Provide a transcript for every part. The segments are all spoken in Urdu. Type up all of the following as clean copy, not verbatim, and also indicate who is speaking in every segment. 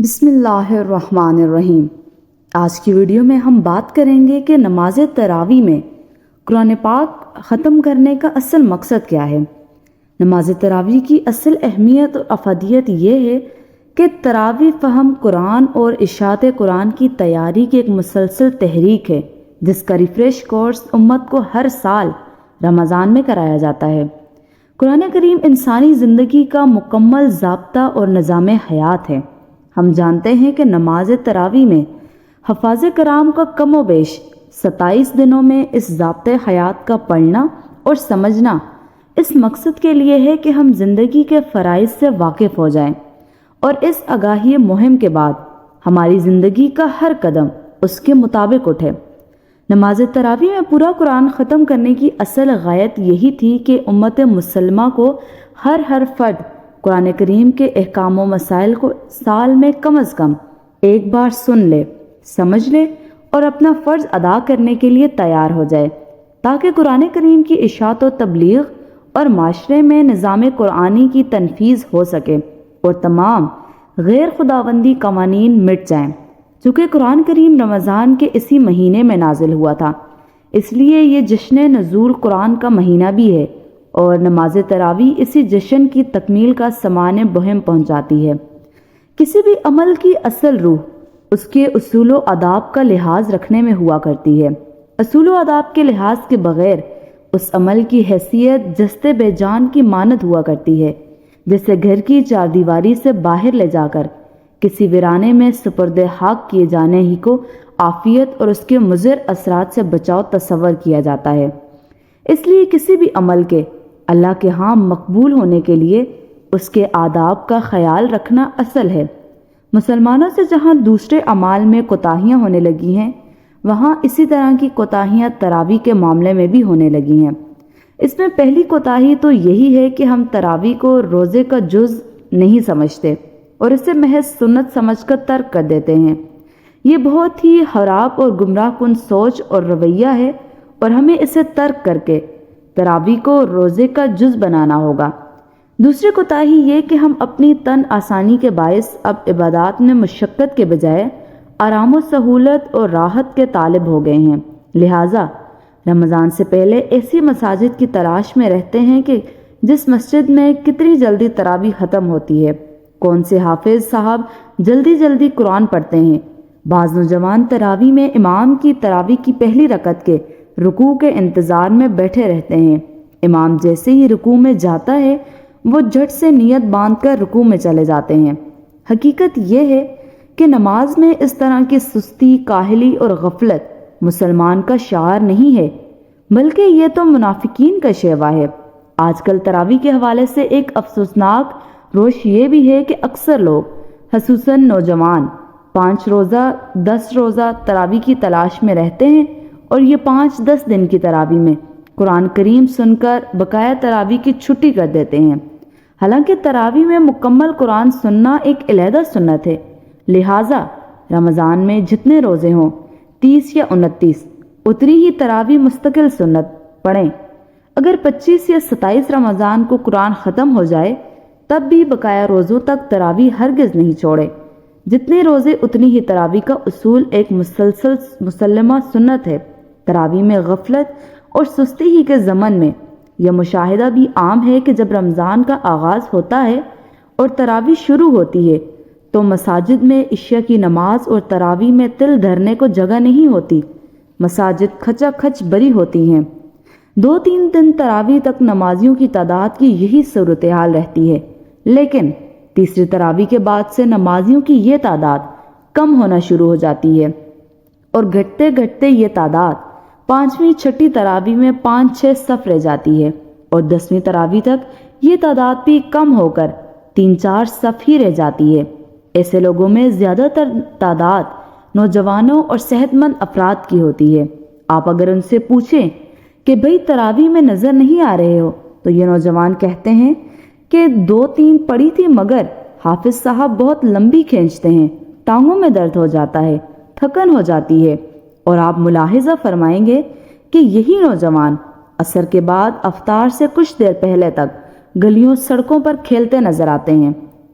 Speaker 1: بسم اللہ الرحمن الرحیم۔ آج کی ویڈیو میں ہم بات کریں گے کہ نماز تراویح میں قرآن پاک ختم کرنے کا اصل مقصد کیا ہے۔ نماز تراویح کی اصل اہمیت اور افادیت یہ ہے کہ تراویح فہم قرآن اور اشاعت قرآن کی تیاری کی ایک مسلسل تحریک ہے، جس کا ریفریش کورس امت کو ہر سال رمضان میں کرایا جاتا ہے۔ قرآن کریم انسانی زندگی کا مکمل ضابطہ اور نظام حیات ہے۔ ہم جانتے ہیں کہ نماز تراویح میں حفاظ کرام کا کم و بیش 27 دنوں میں اس ضابطۂ حیات کا پڑھنا اور سمجھنا اس مقصد کے لیے ہے کہ ہم زندگی کے فرائض سے واقف ہو جائیں اور اس آگاہی مہم کے بعد ہماری زندگی کا ہر قدم اس کے مطابق اٹھے۔ نماز تراویح میں پورا قرآن ختم کرنے کی اصل غایت یہی تھی کہ امت مسلمہ کو ہر فرد قرآن کریم کے احکام و مسائل کو سال میں کم از کم ایک بار سن لے، سمجھ لے اور اپنا فرض ادا کرنے کے لیے تیار ہو جائے، تاکہ قرآن کریم کی اشاعت و تبلیغ اور معاشرے میں نظام قرآنی کی تنفیذ ہو سکے اور تمام غیر خداوندی قوانین مٹ جائیں۔ چونکہ قرآن کریم رمضان کے اسی مہینے میں نازل ہوا تھا، اس لیے یہ جشن نزول قرآن کا مہینہ بھی ہے اور نماز تراویح اسی جشن کی تکمیل کا سامان بہم پہنچاتی ہے۔ کسی بھی عمل کی اصل روح اس کے اصول و آداب کا لحاظ رکھنے میں ہوا کرتی ہے۔ اصول و آداب کے لحاظ کے بغیر اس عمل کی حیثیت جست بے جان کی مانند ہوا کرتی ہے، جسے گھر کی چار دیواری سے باہر لے جا کر کسی ویرانے میں سپرد خاک کیے جانے ہی کو عافیت اور اس کے مضر اثرات سے بچاؤ تصور کیا جاتا ہے۔ اس لیے کسی بھی عمل کے اللہ کے ہاں مقبول ہونے کے لیے اس کے آداب کا خیال رکھنا اصل ہے۔ مسلمانوں سے جہاں دوسرے اعمال میں کوتاہیاں ہونے لگی ہیں، وہاں اسی طرح کی کوتاہیاں تراویح کے معاملے میں بھی ہونے لگی ہیں۔ اس میں پہلی کوتاہی تو یہی ہے کہ ہم تراویح کو روزے کا جز نہیں سمجھتے اور اسے محض سنت سمجھ کر ترک کر دیتے ہیں۔ یہ بہت ہی خراب اور گمراہ کن سوچ اور رویہ ہے اور ہمیں اسے ترک کر کے تراویح کو روزے کا جز بنانا ہوگا۔ دوسری کوتاہی یہ کہ ہم اپنی تن آسانی کے باعث اب عبادات میں مشقت کے بجائے آرام و سہولت اور راحت کے طالب ہو گئے ہیں، لہٰذا رمضان سے پہلے ایسی مساجد کی تلاش میں رہتے ہیں کہ جس مسجد میں کتنی جلدی تراویح ختم ہوتی ہے، کون سے حافظ صاحب جلدی قرآن پڑھتے ہیں۔ بعض نوجوان تراویح میں امام کی تراویح کی پہلی رکعت کے رکوع کے انتظار میں بیٹھے رہتے ہیں۔ امام جیسے ہی رکوع میں جاتا ہے وہ جھٹ سے نیت باندھ کر رکوع میں چلے جاتے ہیں۔ حقیقت یہ ہے کہ نماز میں اس طرح کی سستی، کاہلی اور غفلت مسلمان کا شعار نہیں ہے، بلکہ یہ تو منافقین کا شیوا ہے۔ آج کل تراویح کے حوالے سے ایک افسوسناک روش یہ بھی ہے کہ اکثر لوگ، خصوصاً نوجوان، 5 روزہ 10 روزہ تراویح کی تلاش میں رہتے ہیں اور یہ 5-10 دن کی تراویح میں قرآن کریم سن کر بقایا تراویح کی چھٹی کر دیتے ہیں۔ حالانکہ تراویح میں مکمل قرآن سننا ایک علیحدہ سنت ہے، لہٰذا رمضان میں جتنے روزے ہوں 30 یا 29 اتنی ہی تراویح مستقل سنت پڑھیں۔ اگر 25 یا 27 رمضان کو قرآن ختم ہو جائے تب بھی بقایا روزوں تک تراویح ہرگز نہیں چھوڑے۔ جتنے روزے اتنی ہی تراویح کا اصول ایک مسلسل مسلمہ سنت ہے۔ تراویح میں غفلت اور سستی ہی کے زمن میں یہ مشاہدہ بھی عام ہے کہ جب رمضان کا آغاز ہوتا ہے اور تراویح شروع ہوتی ہے تو مساجد میں عشاء کی نماز اور تراویح میں تل دھرنے کو جگہ نہیں ہوتی، مساجد کھچا کھچ بری ہوتی ہیں۔ 2-3 دن تراویح تک نمازیوں کی تعداد کی یہی صورتحال رہتی ہے، لیکن تیسری تراویح کے بعد سے نمازیوں کی یہ تعداد کم ہونا شروع ہو جاتی ہے اور گھٹتے گھٹتے یہ تعداد 5ویں 6ٹھی تراویح میں 5-6 صف رہ جاتی ہے اور 10ویں تراویح تک یہ تعداد بھی کم ہو کر 3-4 صف ہی رہ جاتی ہے۔ ایسے لوگوں میں زیادہ تر تعداد نوجوانوں اور صحت مند افراد کی ہوتی ہے۔ آپ اگر ان سے پوچھیں کہ بھئی تراویح میں نظر نہیں آ رہے ہو، تو یہ نوجوان کہتے ہیں کہ 2-3 پڑھی تھی مگر حافظ صاحب بہت لمبی کھینچتے ہیں، ٹانگوں میں درد ہو جاتا ہے، تھکن ہو جاتی ہے۔ اور آپ ملاحظہ فرمائیں گے کہ یہی نوجوان عصر کے بعد افطار سے کچھ دیر پہلے تک گلیوں سڑکوں پر کھیلتے نظر آتے ہیں۔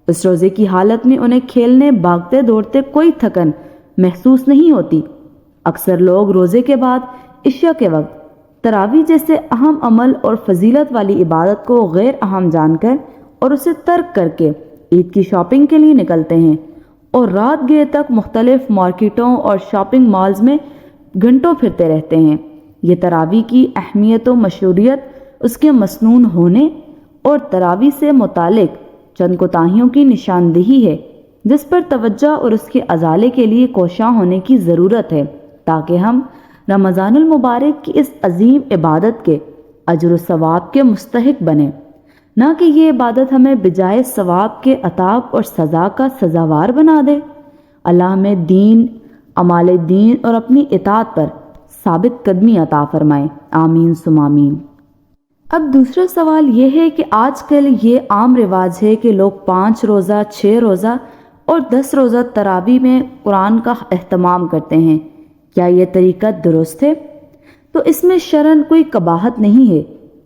Speaker 1: اس روزے کی حالت میں انہیں کھیلنے بھاگتے دوڑتے کوئی تھکن محسوس نہیں ہوتی۔ اکثر لوگ روزے کے بعد عشاء کے وقت تراویح جیسے اہم عمل اور فضیلت والی عبادت کو غیر اہم جان کر اور اسے ترک کر کے عید کی شاپنگ کے لیے نکلتے ہیں اور رات گئے تک مختلف مارکیٹوں اور شاپنگ مالز میں گھنٹوں پھرتے رہتے ہیں۔ یہ تراویح کی اہمیت و مشہوریت اس کے مسنون ہونے اور تراویح سے متعلق چند کوتاہیوں کی نشاندہی ہے جس پر توجہ اور اس کے ازالے کے لیے کوشاں ہونے کی ضرورت ہے تاکہ ہم رمضان المبارک کی اس عظیم عبادت کے اجر و ثواب کے مستحق بنیں، نہ کہ یہ عبادت ہمیں بجائے ثواب کے عطاب اور سزا کا سزاوار بنا دے۔ اللہ ہمیں دین، اعمال دین اور اپنی اطاعت پر ثابت قدمی عطا فرمائے، آمین ثم آمین۔ اب دوسرا سوال یہ ہے کہ آج کل یہ عام رواج ہے کہ لوگ 5 روزہ، 6 روزہ اور 10 روزہ تراویح میں قرآن کا اہتمام کرتے ہیں۔ کیا یہ طریقہ درست ہے؟ تو اس میں شرعاً کوئی قباحت نہیں ہے،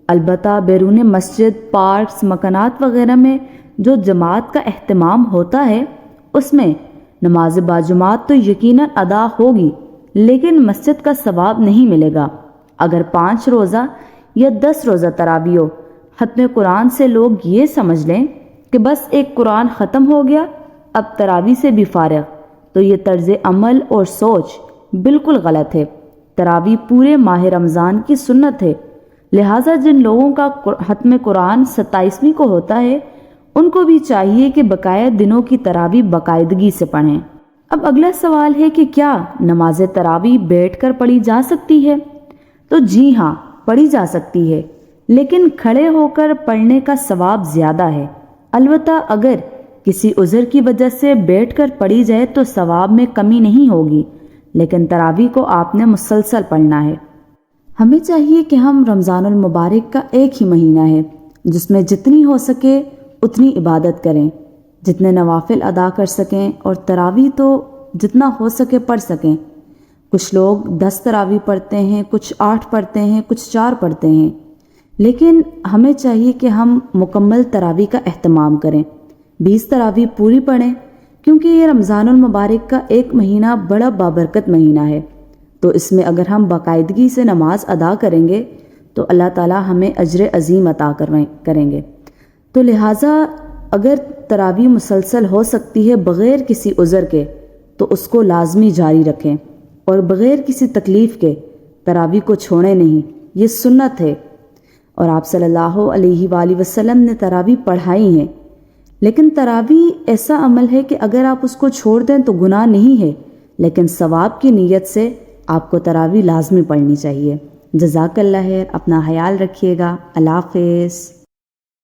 Speaker 1: البتہ بیرون مسجد، پارکس، مکانات وغیرہ میں جو جماعت کا اہتمام ہوتا ہے اس میں نماز باجماعت تو یقیناً ادا ہوگی، لیکن مسجد کا ثواب نہیں ملے گا۔ اگر 5 روزہ یا 10 روزہ تراویح ہو، ختم قرآن سے لوگ یہ سمجھ لیں کہ بس ایک قرآن ختم ہو گیا، اب تراویح سے بھی فارغ، تو یہ طرز عمل اور سوچ بالکل غلط ہے۔ تراویح پورے ماہ رمضان کی سنت ہے، لہٰذا جن لوگوں کا ختم قرآن 27ویں کو ہوتا ہے ان کو بھی چاہیے کہ بقایا دنوں کی تراویح باقاعدگی سے پڑھیں۔ اب اگلا سوال ہے کہ کیا نماز تراویح بیٹھ کر پڑھی جا سکتی ہے؟ تو جی ہاں، پڑھی جا سکتی ہے، لیکن کھڑے ہو کر پڑھنے کا ثواب زیادہ ہے۔ البتہ اگر کسی عذر کی وجہ سے بیٹھ کر پڑھی جائے تو ثواب میں کمی نہیں ہوگی، لیکن تراویح کو آپ نے مسلسل پڑھنا ہے۔ ہمیں چاہیے کہ ہم رمضان المبارک کا ایک ہی مہینہ ہے جس میں جتنی ہو سکے اتنی عبادت کریں، جتنے نوافل ادا کر سکیں، اور تراویح تو جتنا ہو سکے پڑھ سکیں۔ کچھ لوگ 10 تراویح پڑھتے ہیں، کچھ 8 پڑھتے ہیں، کچھ 4 پڑھتے ہیں، لیکن ہمیں چاہیے کہ ہم مکمل تراویح کا اہتمام کریں، 20 تراویح پوری پڑھیں، کیونکہ یہ رمضان المبارک کا ایک مہینہ بڑا بابرکت مہینہ ہے، تو اس میں اگر ہم باقاعدگی سے نماز ادا کریں گے تو اللہ تعالی ہمیں اجر عظیم عطا کریں گے۔ تو لہٰذا اگر تراویح مسلسل ہو سکتی ہے بغیر کسی عذر کے تو اس کو لازمی جاری رکھیں، اور بغیر کسی تکلیف کے تراویح کو چھوڑیں نہیں، یہ سنت ہے، اور آپ صلی اللہ علیہ وآلہ وسلم نے تراویح پڑھائی ہیں۔ لیکن تراویح ایسا عمل ہے کہ اگر آپ اس کو چھوڑ دیں تو گناہ نہیں ہے، لیکن ثواب کی نیت سے آپ کو تراویح لازمی پڑھنی چاہیے۔ جزاک اللہ خیر، اپنا خیال رکھیے گا، اللہ حافظ۔